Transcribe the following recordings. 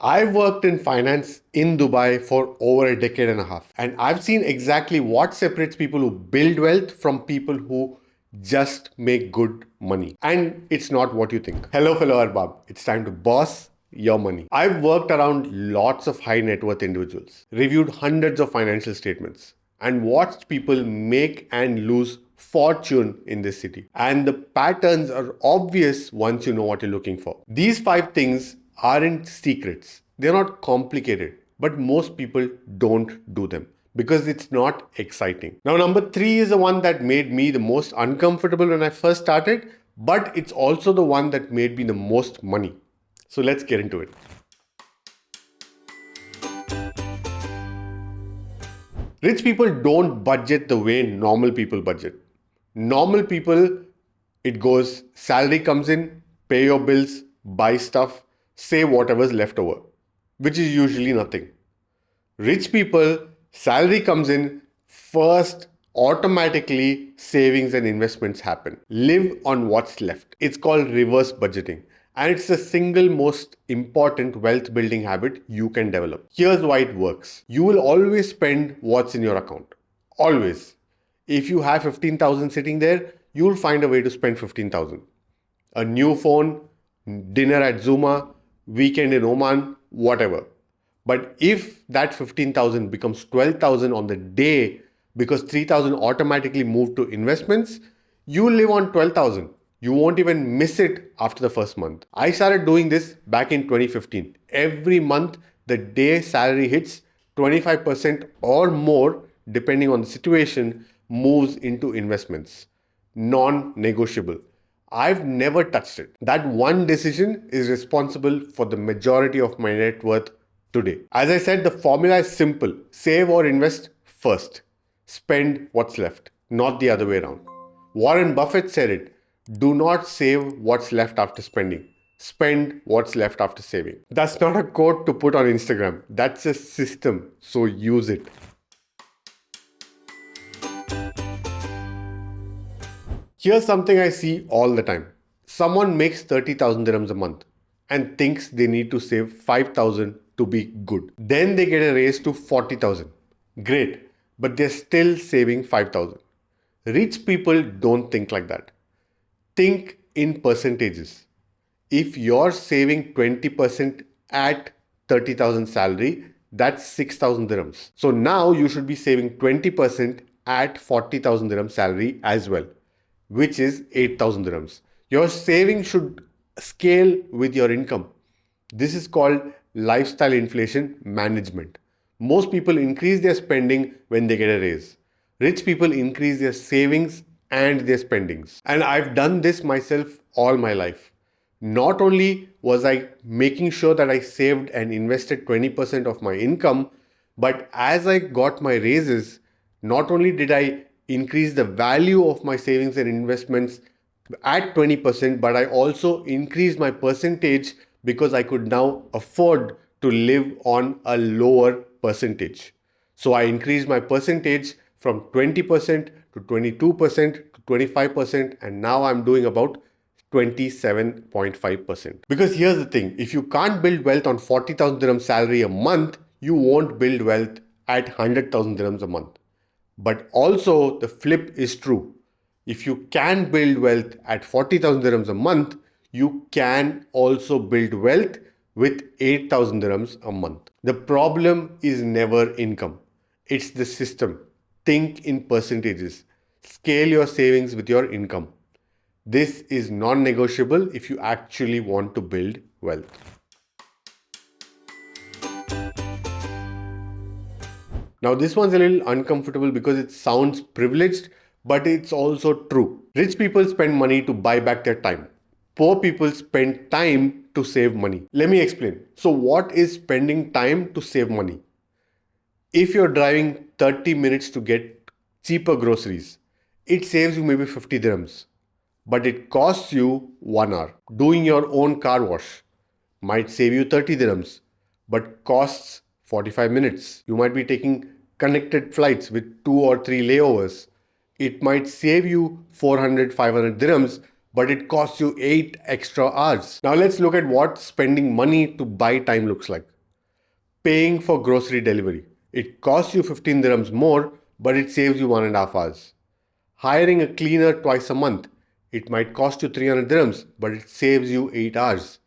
I've worked in finance in Dubai for over a decade and a half, and I've seen exactly what separates people who build wealth from people who just make good money. And it's not what you think. Hello, fellow Arbab. It's time to boss your money. I've worked around lots of high net worth individuals, reviewed hundreds of financial statements, and watched people make and lose fortune in this city. And the patterns are obvious once you know what you're looking for. These 5 things aren't secrets. They're not complicated, but most people don't do them because it's not exciting. Now, number 3 is the one that made me the most uncomfortable when I first started, but it's also the one that made me the most money. So let's get into it. Rich people don't budget the way normal people budget. Normal people, it goes salary comes in, pay your bills, buy stuff, save whatever's left over, which is usually nothing. Rich people, salary comes in, first automatically savings and investments happen. Live on what's left. It's called reverse budgeting. And it's the single most important wealth building habit you can develop. Here's why it works. You will always spend what's in your account. Always. If you have 15,000 sitting there, you will find a way to spend 15,000. A new phone, dinner at Zuma, weekend in Oman, whatever. But if that 15,000 becomes 12,000 on the day because 3,000 automatically moved to investments, you will live on 12,000. You won't even miss it after the first month. I started doing this back in 2015. Every month, the day salary hits, 25% or more, depending on the situation, moves into investments. Non-negotiable. I've never touched it. That one decision is responsible for the majority of my net worth today. As I said, the formula is simple. Save or invest first. Spend what's left, not the other way around. Warren Buffett said it. Do not save what's left after spending. Spend what's left after saving. That's not a quote to put on Instagram. That's a system. So use it. Here's something I see all the time. Someone makes 30,000 dirhams a month and thinks they need to save 5,000 to be good. Then they get a raise to 40,000. Great, but they're still saving 5,000. Rich people don't think like that. Think in percentages. If you're saving 20% at 30,000 salary, that's 6,000 dirhams. So now you should be saving 20% at 40,000 dirham salary as well, which is 8,000 dirhams. Your saving should scale with your income. This is called lifestyle inflation management. Most people increase their spending when they get a raise. Rich people increase their savings and their spendings. And I've done this myself all my life. Not only was I making sure that I saved and invested 20% of my income, but as I got my raises, not only did I increase the value of my savings and investments at 20%, but I also increased my percentage because I could now afford to live on a lower percentage. So I increased my percentage from 20% to 22% to 25%, and now I'm doing about 27.5%. Because here's the thing, if you can't build wealth on 40,000 dirham salary a month, you won't build wealth at 100,000 dirhams a month. But also the flip is true. If you can build wealth at 40,000 dirhams a month, you can also build wealth with 8,000 dirhams a month. The problem is never income. It's the system. Think in percentages. Scale your savings with your income. This is non-negotiable if you actually want to build wealth. Now this one's a little uncomfortable because it sounds privileged, but it's also true. Rich people spend money to buy back their time. Poor people spend time to save money. Let me explain. So what is spending time to save money? If you're driving 30 minutes to get cheaper groceries, it saves you maybe 50 dirhams, but it costs you 1 hour. Doing your own car wash might save you 30 dirhams, but costs 45 minutes. You might be taking connected flights with 2 or 3 layovers. It might save you 400, 500 dirhams, but it costs you 8 extra hours. Now let's look at what spending money to buy time looks like. Paying for grocery delivery. It costs you 15 dirhams more, but it saves you 1.5 hours. Hiring a cleaner twice a month. It might cost you 300 dirhams, but it saves you 8 hours.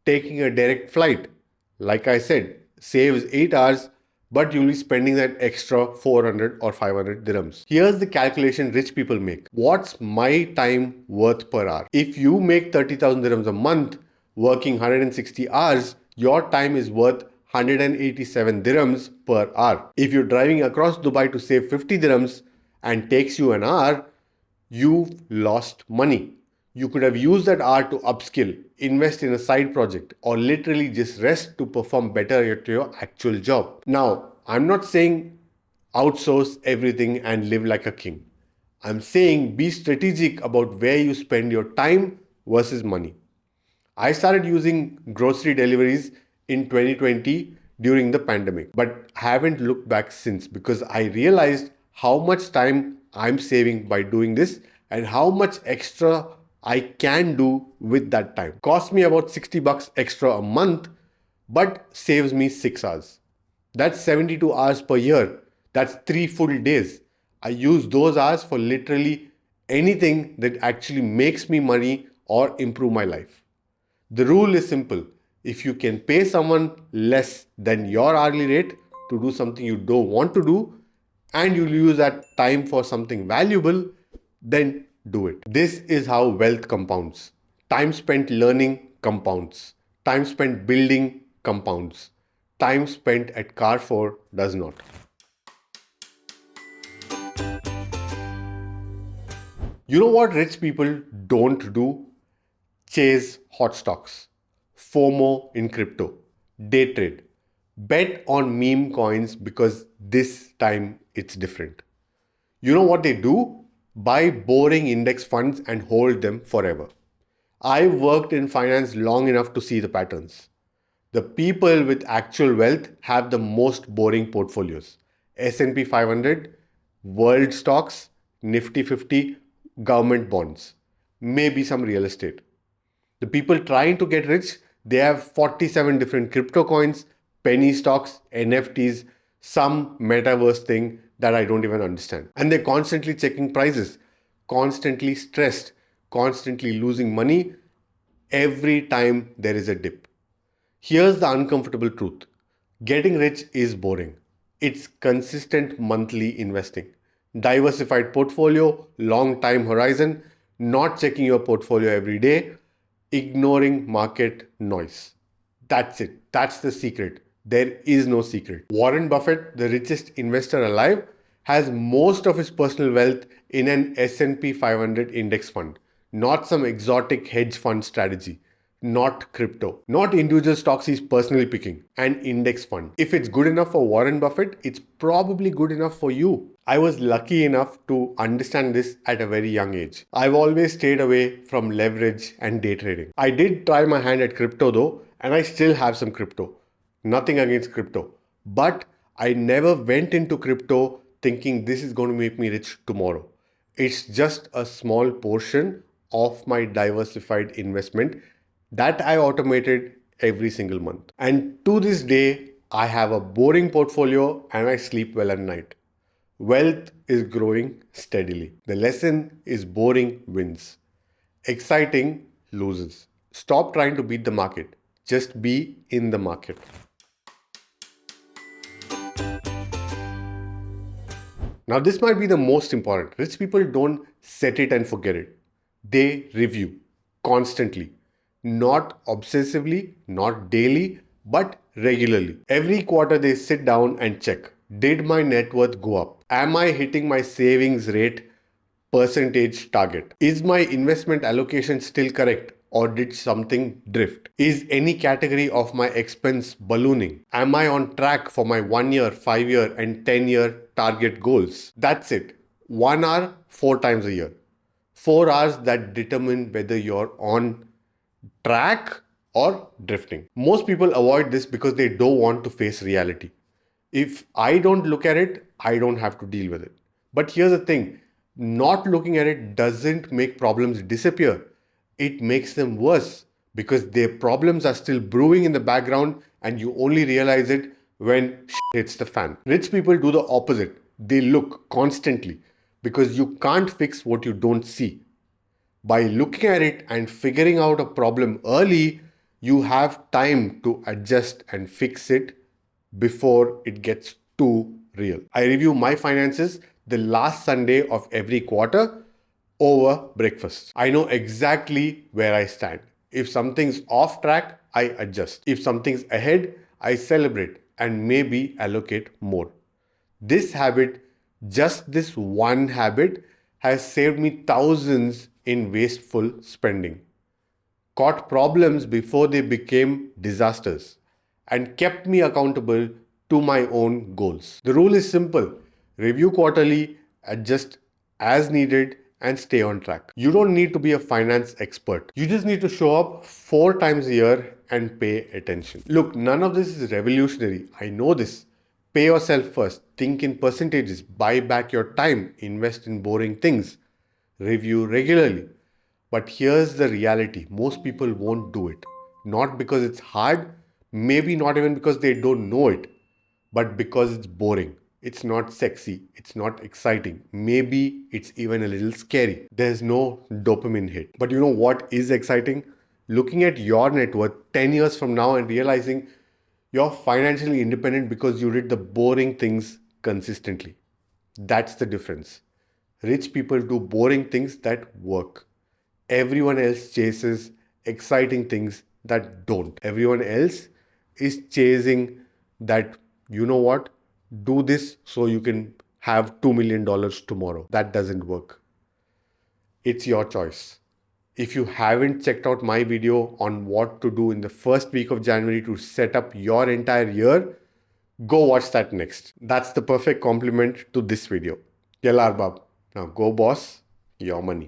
Taking a direct flight, like I said, saves 8 hours, but you'll be spending that extra 400 or 500 dirhams. Here's the calculation rich people make. What's my time worth per hour? If you make 30,000 dirhams a month, working 160 hours, your time is worth 187 dirhams per hour. If you're driving across Dubai to save 50 dirhams and takes you an hour, you've lost money. You could have used that hour to upskill, invest in a side project, or literally just rest to perform better at your actual job. Now, I'm not saying outsource everything and live like a king. I'm saying be strategic about where you spend your time versus money. I started using grocery deliveries in 2020 during the pandemic, but haven't looked back since because I realized how much time I'm saving by doing this and how much extra I can do with that time. Costs me about 60 bucks extra a month, but saves me 6 hours. That's 72 hours per year. That's 3 full days. I use those hours for literally anything that actually makes me money or improve my life. The rule is simple. If you can pay someone less than your hourly rate to do something you don't want to do, and you'll use that time for something valuable, then do it. This is how wealth compounds. Time spent learning compounds. Time spent building compounds. Time spent at Carrefour does not. You know what rich people don't do? Chase hot stocks. FOMO in crypto. Day trade. Bet on meme coins because this time it's different. You know what they do? Buy boring index funds and hold them forever. I've worked in finance long enough to see the patterns. The people with actual wealth have the most boring portfolios. S&P 500, world stocks, Nifty 50, government bonds, maybe some real estate. The people trying to get rich, they have 47 different crypto coins, penny stocks, NFTs, some metaverse thing that I don't even understand. And they're constantly checking prices, constantly stressed, constantly losing money every time there is a dip. Here's the uncomfortable truth. Getting rich is boring. It's consistent monthly investing, diversified portfolio, long time horizon, not checking your portfolio every day, ignoring market noise. That's it. That's the secret. There is no secret. Warren Buffett, the richest investor alive, has most of his personal wealth in an S&P 500 index fund, not some exotic hedge fund strategy, not crypto, not individual stocks he's personally picking, an index fund. If it's good enough for Warren Buffett, it's probably good enough for you. I was lucky enough to understand this at a very young age. I've always stayed away from leverage and day trading. I did try my hand at crypto though, and I still have some crypto. Nothing against crypto. But I never went into crypto thinking this is going to make me rich tomorrow. It's just a small portion of my diversified investment that I automated every single month. And to this day, I have a boring portfolio and I sleep well at night. Wealth is growing steadily. The lesson is boring wins. Exciting loses. Stop trying to beat the market. Just be in the market. Now, this might be the most important. Rich people don't set it and forget it. They review constantly, not obsessively, not daily, but regularly. Every quarter, they sit down and check. Did my net worth go up? Am I hitting my savings rate percentage target? Is my investment allocation still correct? Or did something drift? Is any category of my expense ballooning? Am I on track for my 1 year, 5 year, and 10-year target goals? That's it. 1 hour, 4 times a year. 4 hours that determine whether you're on track or drifting. Most people avoid this because they don't want to face reality. If I don't look at it, I don't have to deal with it. But here's the thing, not looking at it doesn't make problems disappear. it makes them worse because their problems are still brewing in the background and you only realize it when shit hits the fan. Rich people do the opposite. They look constantly because you can't fix what you don't see. By looking at it and figuring out a problem early, you have time to adjust and fix it before it gets too real. I review my finances the last Sunday of every quarter over breakfast. I know exactly where I stand. If something's off track, I adjust. If something's ahead, I celebrate and maybe allocate more. This habit, just this one habit, has saved me thousands in wasteful spending, caught problems before they became disasters, and kept me accountable to my own goals. The rule is simple: review quarterly, adjust as needed, and stay on track. You don't need to be a finance expert. You just need to show up 4 times a year and pay attention. Look, none of this is revolutionary. I know this. Pay yourself first. Think in percentages. Buy back your time. Invest in boring things. Review regularly. But here's the reality: most people won't do it. Not because it's hard, maybe not even because they don't know it, but because it's boring. It's not sexy. It's not exciting. Maybe it's even a little scary. There's no dopamine hit. But you know what is exciting? Looking at your net worth 10 years from now and realizing you're financially independent because you did the boring things consistently. That's the difference. Rich people do boring things that work. Everyone else chases exciting things that don't. Everyone else is chasing that, you know what, do this so you can have $2 million tomorrow. That doesn't work. It's your choice. If you haven't checked out my video on what to do in the first week of January to set up your entire year, go watch that next. That's the perfect complement to this video. Yallah Arbab. Now go boss your money.